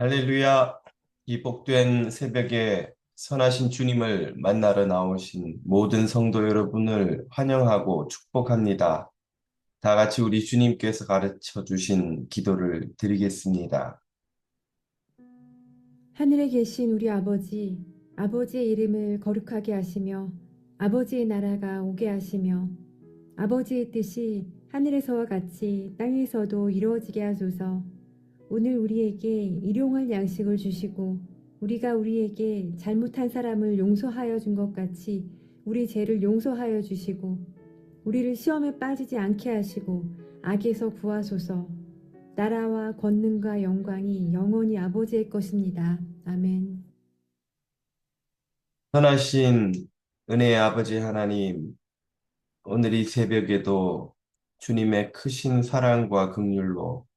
할렐루야. 이 복된 새벽에 선하신 주님을 만나러 나오신 모든 성도 여러분을 환영하고 축복합니다. 다 같이 우리 주님께서 가르쳐 주신 기도를 드리겠습니다. 하늘에 계신 우리 아버지, 아버지의 이름을 거룩하게 하시며 아버지의 나라가 오게 하시며 아버지의 뜻이 하늘에서와 같이 땅에서도 이루어지게 하소서. 오늘 우리에게 일용할 양식을 주시고 우리가 우리에게 잘못한 사람을 용서하여 준 것 같이 우리 죄를 용서하여 주시고 우리를 시험에 빠지지 않게 하시고 악에서 구하소서. 나라와 권능과 영광이 영원히 아버지의 것입니다. 아멘. 선하신 은혜의 아버지 하나님, 오늘 이 새벽에도 주님의 크신 사랑과 긍휼로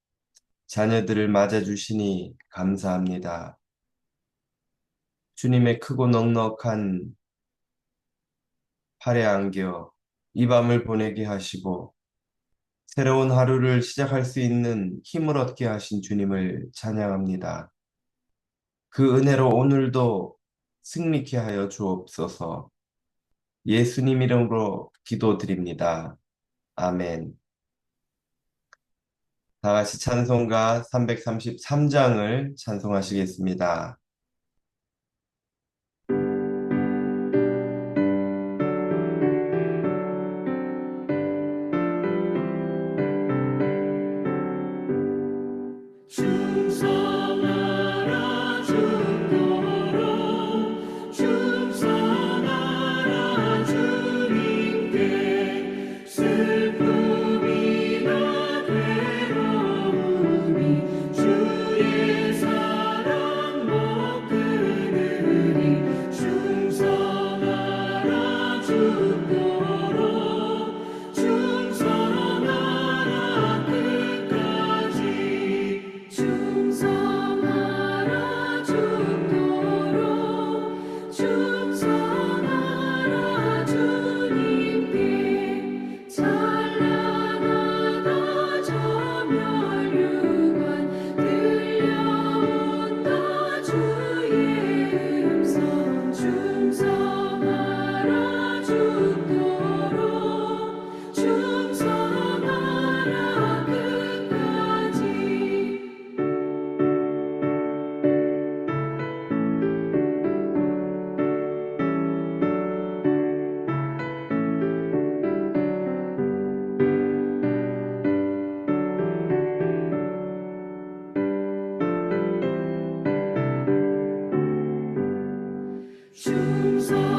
자녀들을 맞아주시니 감사합니다. 주님의 크고 넉넉한 팔에 안겨 이 밤을 보내게 하시고 새로운 하루를 시작할 수 있는 힘을 얻게 하신 주님을 찬양합니다. 그 은혜로 오늘도 승리케 하여 주옵소서. 예수님 이름으로 기도드립니다. 아멘. 다 같이 찬송가 333장을 찬송하시겠습니다. 충성하라 주님께 충성하라 주님께 슬픔이나 괴로움이 주의 사랑 못 끊으리 충성하라 주님께 충성하라 끝까지 충성하라 죽도록 충성하라 주님께 찬란하다 저 멸류관 들려온다 주의 음성 충성하라 죽도록 충성하라 끝까지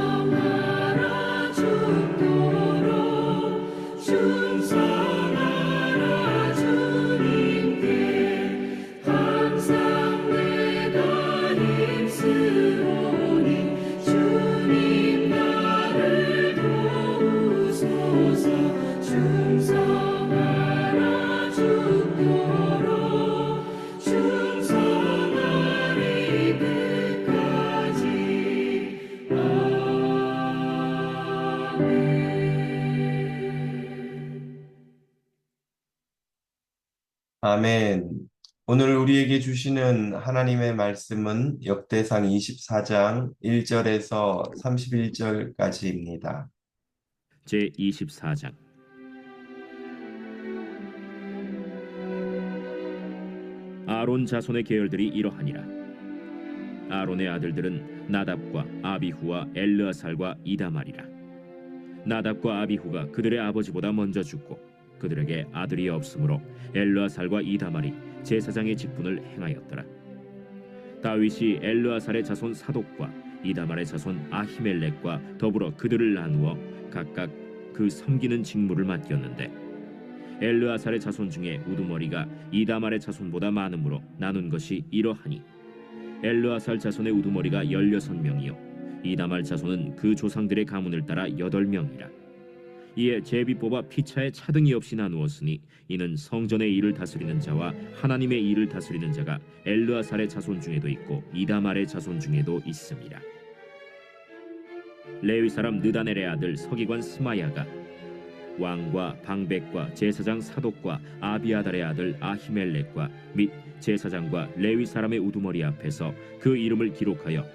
충성하라 죽도록 충성하라 주님께 항상 내가 힘쓰오니 주님 나를 도우소서 충성하라 죽도록 충성하리 끝까지 아멘. 오늘 우리에게 주시는 하나님의 말씀은 역대상 24장 1절에서 31절까지입니다. 제24장 아론 자손의 계열들이 이러하니라. 아론의 아들들은 나답과 아비후와 엘르아살과 이다말이라. 나답과 아비후가 그들의 아버지보다 먼저 죽고 그들에게 아들이 없으므로 엘르아살과 이다말이 제사장의 직분을 행하였더라. 다윗이 엘르아살의 자손 사독과 이다말의 자손 아히멜렉과 더불어 그들을 나누어 각각 그 섬기는 직무를 맡겼는데 엘르아살의 자손 중에 우두머리가 이다말의 자손보다 많으므로 나눈 것이 이러하니 엘르아살 자손의 우두머리가 16명이요 이다말 자손은 그 조상들의 가문을 따라 8명이라. 이에 제비 뽑아 피차에 차등이 없이 나누었으니 이는 성전의 일을 다스리는 자와 하나님의 일을 다스리는 자가 엘르아살의 자손 중에도 있고 이다말의 자손 중에도 있습니다. 레위 사람 느다넬의 아들 서기관 스마야가 왕과 방백과 제사장 사독과 아비아달의 아들 아히멜렉과 및 제사장과 레위 사람의 우두머리 앞에서 그 이름을 기록하여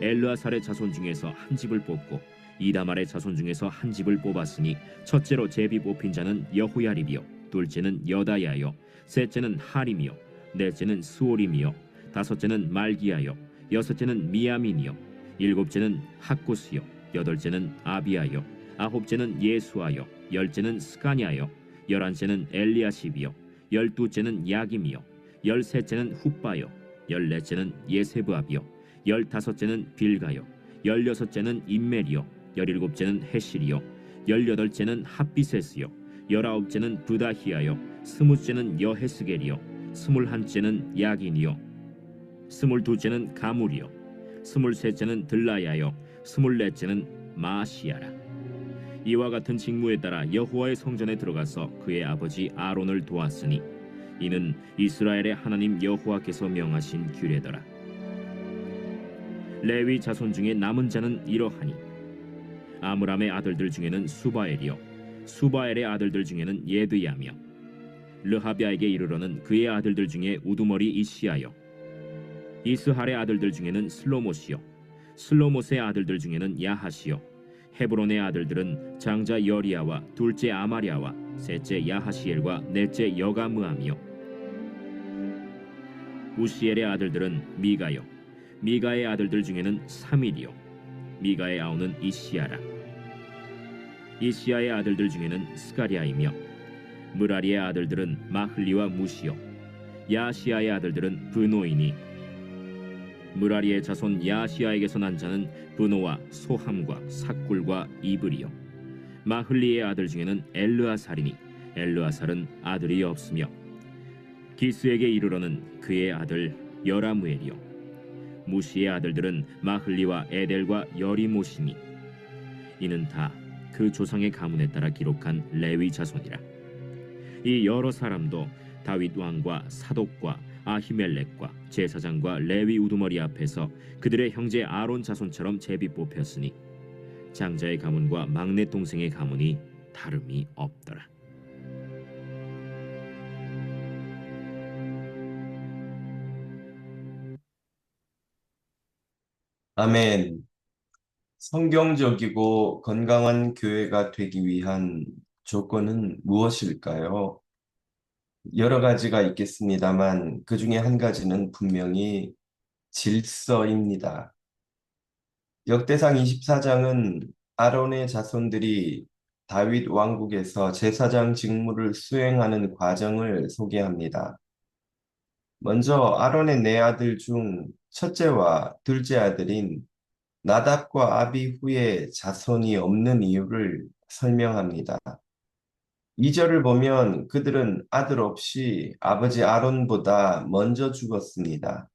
엘르아살의 자손 중에서 한 집을 뽑고 이다말의 자손 중에서 한 집을 뽑았으니 첫째로 제비 뽑힌 자는 여호야립이요 둘째는 여다야요 셋째는 하림이요 넷째는 스오림이요 다섯째는 말기야요 여섯째는 미야민이요 일곱째는 학구스요 여덟째는 아비야요 아홉째는 예수아요 열째는 스가냐요 열한째는 엘리야십이요 열두째는 야김이요 열셋째는 훗바요 열넷째는 예세브압이요 열다섯째는 빌가요 열여섯째는 임멜이요 열일곱째는 헤실이요 열여덟째는 핫비세스요 열아홉째는 브다히야요 스무째는 여헤스겔이요 스물한째는 야긴이요 스물두째는 가물이요 스물셋째는 들라야요 스물넷째는 마시야라. 이와 같은 직무에 따라 여호와의 성전에 들어가서 그의 아버지 아론을 도왔으니 이는 이스라엘의 하나님 여호와께서 명하신 규례더라. 레위 자손 중에 남은 자는 이러하니 아므람의 아들들 중에는 수바엘이요 수바엘의 아들들 중에는 예드야며 르하비아에게 이르러는 그의 아들들 중에 우두머리 이시야요 이스할의 아들들 중에는 슬로못이요 슬로못의 아들들 중에는 야하시요 헤브론의 아들들은 장자 여리야와 둘째 아마리아와 셋째 야하시엘과 넷째 여가므암이요 우시엘의 아들들은 미가요 미가의 아들들 중에는 사밀이요 미가의 아우는 이시야라. 이시야의 아들들 중에는 스가리아이며 무라리의 아들들은 마흘리와 무시요 야시야의 아들들은 브노이니 무라리의 자손 야시야에게서 난 자는 브노와 소함과 삭굴과 이브리요 마흘리의 아들 중에는 엘르아살이니 엘르아살은 아들이 없으며 기스에게 이르러는 그의 아들 여라무엘이요 무시의 아들들은 마흘리와 에델과 여리모시니 이는 다 그 조상의 가문에 따라 기록한 레위 자손이라. 이 여러 사람도 다윗 왕과 사독과 아히멜렉과 제사장과 레위 우두머리 앞에서 그들의 형제 아론 자손처럼 제비 뽑혔으니 장자의 가문과 막내 동생의 가문이 다름이 없더라. 아멘. 성경적이고 건강한 교회가 되기 위한 조건은 무엇일까요? 여러 가지가 있겠습니다만 그 중에 한 가지는 분명히 질서입니다. 역대상 24장은 아론의 자손들이 다윗 왕국에서 제사장 직무를 수행하는 과정을 소개합니다. 먼저 아론의 네 아들 중 첫째와 둘째 아들인 나답과 아비후의 자손이 없는 이유를 설명합니다. 2절을 보면 그들은 아들 없이 아버지 아론보다 먼저 죽었습니다.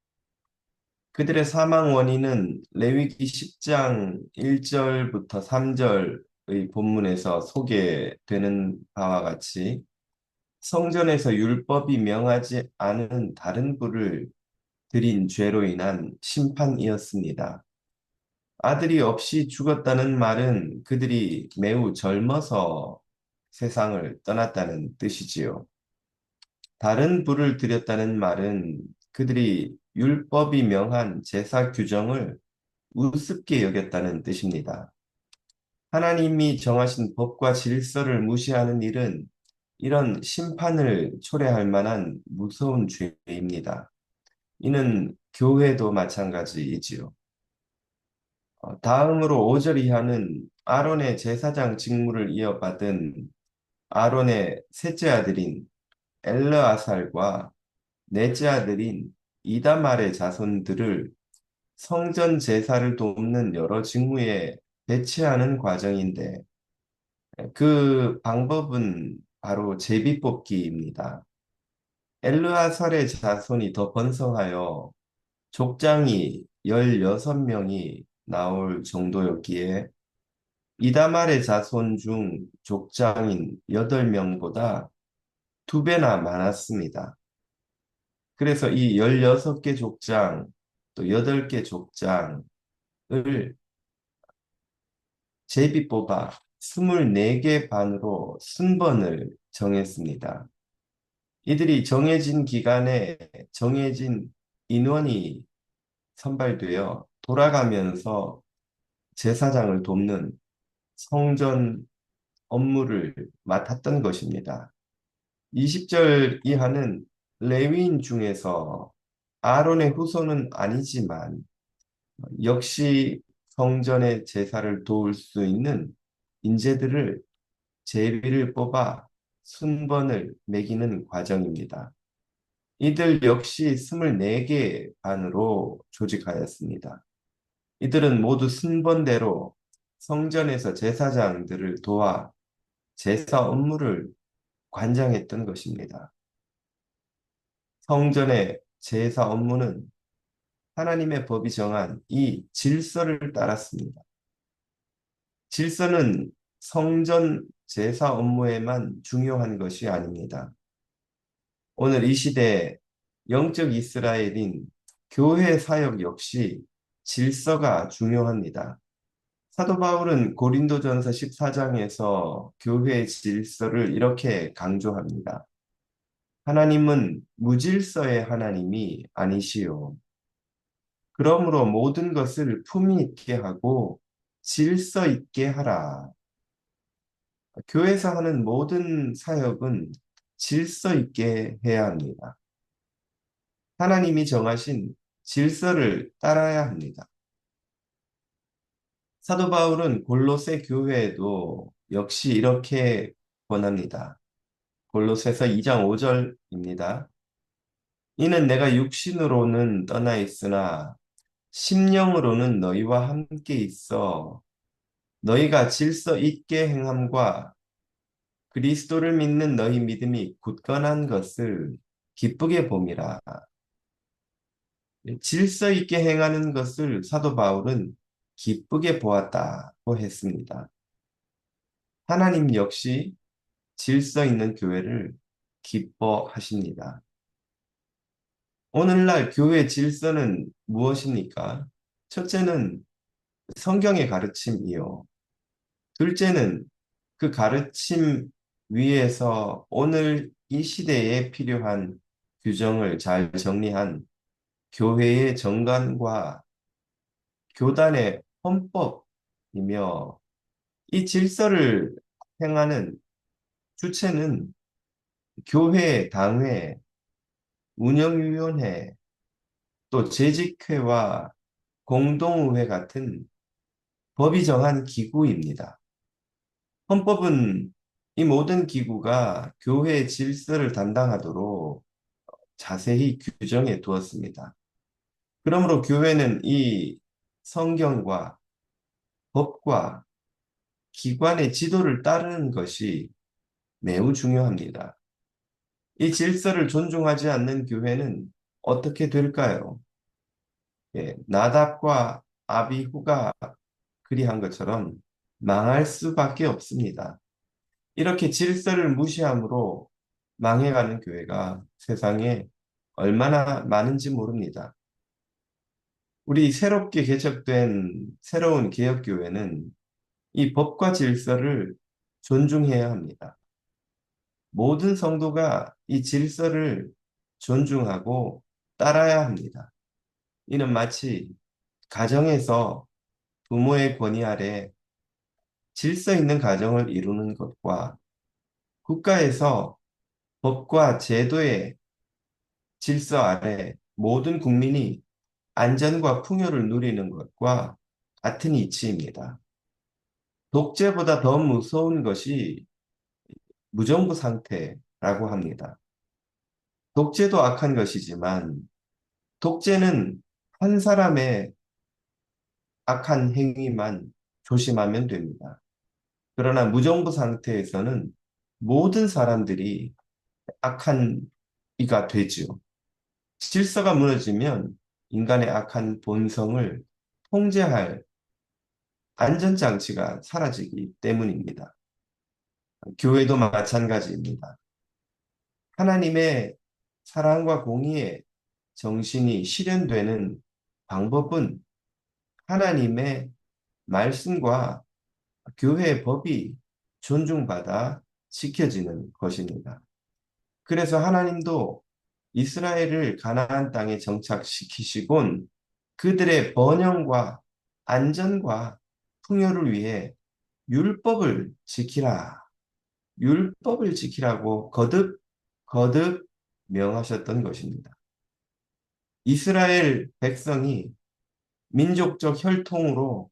그들의 사망 원인은 레위기 10장 1절부터 3절의 본문에서 소개되는 바와 같이 성전에서 율법이 명하지 않은 다른 불을 드린 죄로 인한 심판이었습니다. 아들이 없이 죽었다는 말은 그들이 매우 젊어서 세상을 떠났다는 뜻이지요. 다른 불을 드렸다는 말은 그들이 율법이 명한 제사 규정을 우습게 여겼다는 뜻입니다. 하나님이 정하신 법과 질서를 무시하는 일은 이런 심판을 초래할 만한 무서운 죄입니다. 이는 교회도 마찬가지이지요. 다음으로 5절 이하는 아론의 제사장 직무를 이어받은 아론의 셋째 아들인 엘르아살과 넷째 아들인 이다말의 자손들을 성전 제사를 돕는 여러 직무에 배치하는 과정인데 그 방법은 바로 제비뽑기입니다. 엘르아살의 자손이 더 번성하여 족장이 16명이 나올 정도였기에 이다말의 자손 중 족장인 8명보다 2배나 많았습니다. 그래서 이 16개 족장, 또 8개 족장을 제비 뽑아 24개 반으로 순번을 정했습니다. 이들이 정해진 기간에 정해진 인원이 선발되어 돌아가면서 제사장을 돕는 성전 업무를 맡았던 것입니다. 20절 이하는 레위인 중에서 아론의 후손은 아니지만 역시 성전의 제사를 도울 수 있는 인재들을 제비를 뽑아 순번을 매기는 과정입니다. 이들 역시 24개 반으로 조직하였습니다. 이들은 모두 순번대로 성전에서 제사장들을 도와 제사 업무를 관장했던 것입니다. 성전의 제사 업무는 하나님의 법이 정한 이 질서를 따랐습니다. 질서는 성전 제사 업무에만 중요한 것이 아닙니다. 오늘 이 시대 영적 이스라엘인 교회 사역 역시 질서가 중요합니다. 사도 바울은 고린도전서 14장에서 교회의 질서를 이렇게 강조합니다. 하나님은 무질서의 하나님이 아니시요. 그러므로 모든 것을 품위 있게 하고 질서 있게 하라. 교회에서 하는 모든 사역은 질서 있게 해야 합니다. 하나님이 정하신 질서를 따라야 합니다. 사도 바울은 골로새 교회에도 역시 이렇게 권합니다. 골로새서 2장 5절입니다. 이는 내가 육신으로는 떠나 있으나 심령으로는 너희와 함께 있어 너희가 질서 있게 행함과 그리스도를 믿는 너희 믿음이 굳건한 것을 기쁘게 봄이라. 질서 있게 행하는 것을 사도 바울은 기쁘게 보았다고 했습니다. 하나님 역시 질서 있는 교회를 기뻐하십니다. 오늘날 교회 질서는 무엇입니까? 첫째는 성경의 가르침이요. 둘째는 그 가르침 위에서 오늘 이 시대에 필요한 규정을 잘 정리한 교회의 정관과 교단의 헌법이며 이 질서를 행하는 주체는 교회, 당회, 운영위원회, 또 재직회와 공동의회 같은 법이 정한 기구입니다. 헌법은 이 모든 기구가 교회의 질서를 담당하도록 자세히 규정해 두었습니다. 그러므로 교회는 이 성경과 법과 기관의 지도를 따르는 것이 매우 중요합니다. 이 질서를 존중하지 않는 교회는 어떻게 될까요? 나답과 아비후가 그리한 것처럼 망할 수밖에 없습니다. 이렇게 질서를 무시함으로 망해가는 교회가 세상에 얼마나 많은지 모릅니다. 우리 새롭게 개척된 새로운 개혁교회는 이 법과 질서를 존중해야 합니다. 모든 성도가 이 질서를 존중하고 따라야 합니다. 이는 마치 가정에서 부모의 권위 아래 질서 있는 가정을 이루는 것과 국가에서 법과 제도의 질서 아래 모든 국민이 안전과 풍요를 누리는 것과 같은 이치입니다. 독재보다 더 무서운 것이 무정부 상태라고 합니다. 독재도 악한 것이지만 독재는 한 사람의 악한 행위만 조심하면 됩니다. 그러나 무정부 상태에서는 모든 사람들이 악한 이가 되지요. 질서가 무너지면 인간의 악한 본성을 통제할 안전장치가 사라지기 때문입니다. 교회도 마찬가지입니다. 하나님의 사랑과 공의의 정신이 실현되는 방법은 하나님의 말씀과 교회의 법이 존중받아 지켜지는 것입니다. 그래서 하나님도 이스라엘을 가나안 땅에 정착시키시곤 그들의 번영과 안전과 풍요를 위해 율법을 지키라. 율법을 지키라고 거듭 명하셨던 것입니다. 이스라엘 백성이 민족적 혈통으로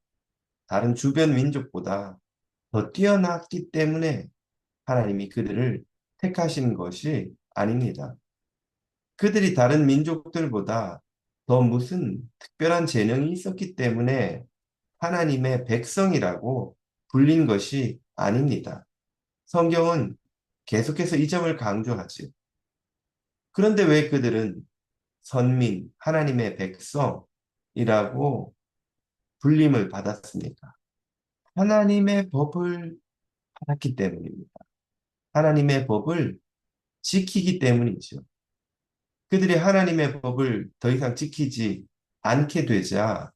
다른 주변 민족보다 더 뛰어났기 때문에 하나님이 그들을 택하신 것이 아닙니다. 그들이 다른 민족들보다 더 무슨 특별한 재능이 있었기 때문에 하나님의 백성이라고 불린 것이 아닙니다. 성경은 계속해서 이 점을 강조하지요. 그런데 왜 그들은 선민, 하나님의 백성이라고 불림을 받았습니까? 하나님의 법을 받았기 때문입니다. 하나님의 법을 지키기 때문이죠. 그들이 하나님의 법을 더 이상 지키지 않게 되자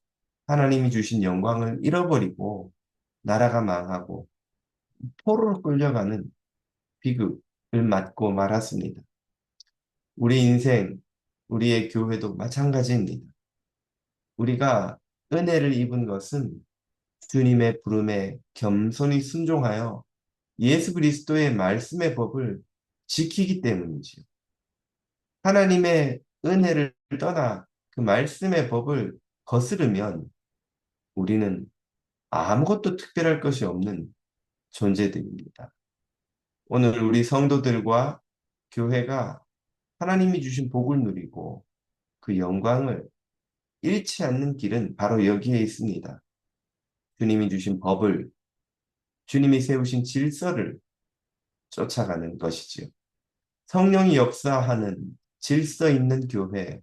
하나님이 주신 영광을 잃어버리고 나라가 망하고 포로로 끌려가는 비극을 맞고 말았습니다. 우리 인생, 우리의 교회도 마찬가지입니다. 우리가 은혜를 입은 것은 주님의 부름에 겸손히 순종하여 예수 그리스도의 말씀의 법을 지키기 때문이지요. 하나님의 은혜를 떠나 그 말씀의 법을 거스르면 우리는 아무것도 특별할 것이 없는 존재들입니다. 오늘 우리 성도들과 교회가 하나님이 주신 복을 누리고 그 영광을 잃지 않는 길은 바로 여기에 있습니다. 주님이 주신 법을, 주님이 세우신 질서를 쫓아가는 것이지요. 성령이 역사하는 질서 있는 교회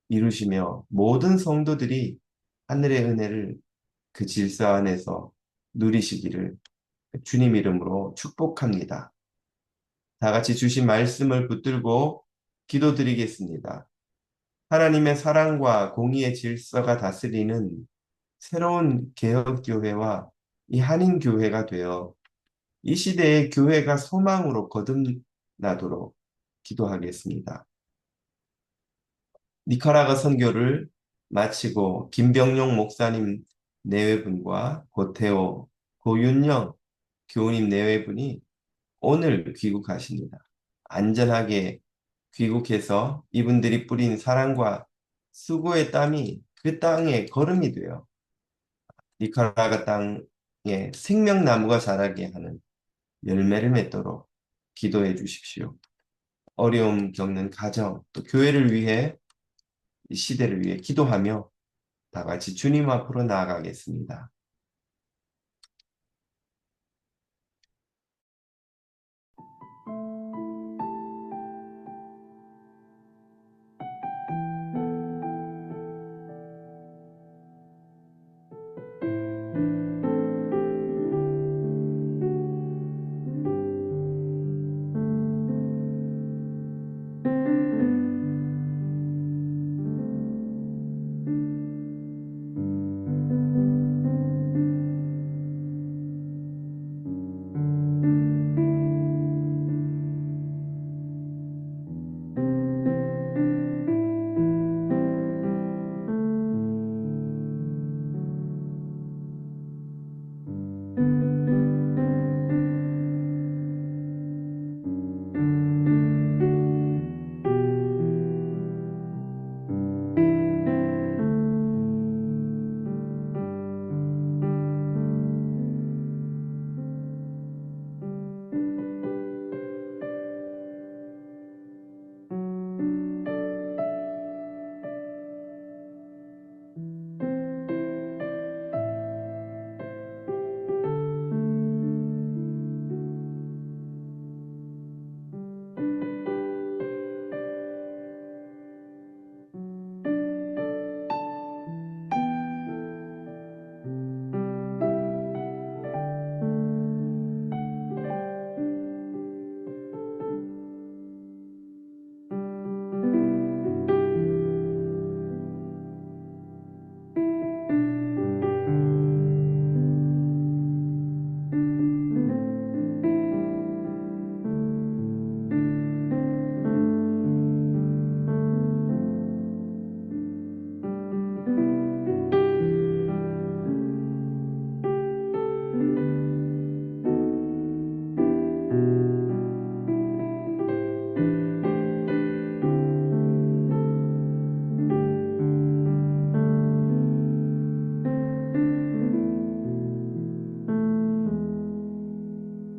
이루시며 모든 성도들이 하늘의 은혜를 그 질서 안에서 누리시기를 주님 이름으로 축복합니다. 다 같이 주신 말씀을 붙들고 기도드리겠습니다. 하나님의 사랑과 공의의 질서가 다스리는 새로운 개혁교회와 이 한인교회가 되어 이 시대의 교회가 소망으로 거듭나도록 기도하겠습니다. 니카라가 선교를 마치고 김병용 목사님 내외분과 고태호, 고윤영 교우님 내외분이 오늘 귀국하십니다. 안전하게 귀국해서 이분들이 뿌린 사랑과 수고의 땀이 그 땅에 거름이 되어 니카라가 땅에 생명나무가 자라게 하는 열매를 맺도록 기도해 주십시오. 어려움 겪는 가정, 또 교회를 위해, 이 시대를 위해 기도하며 다 같이 주님 앞으로 나아가겠습니다.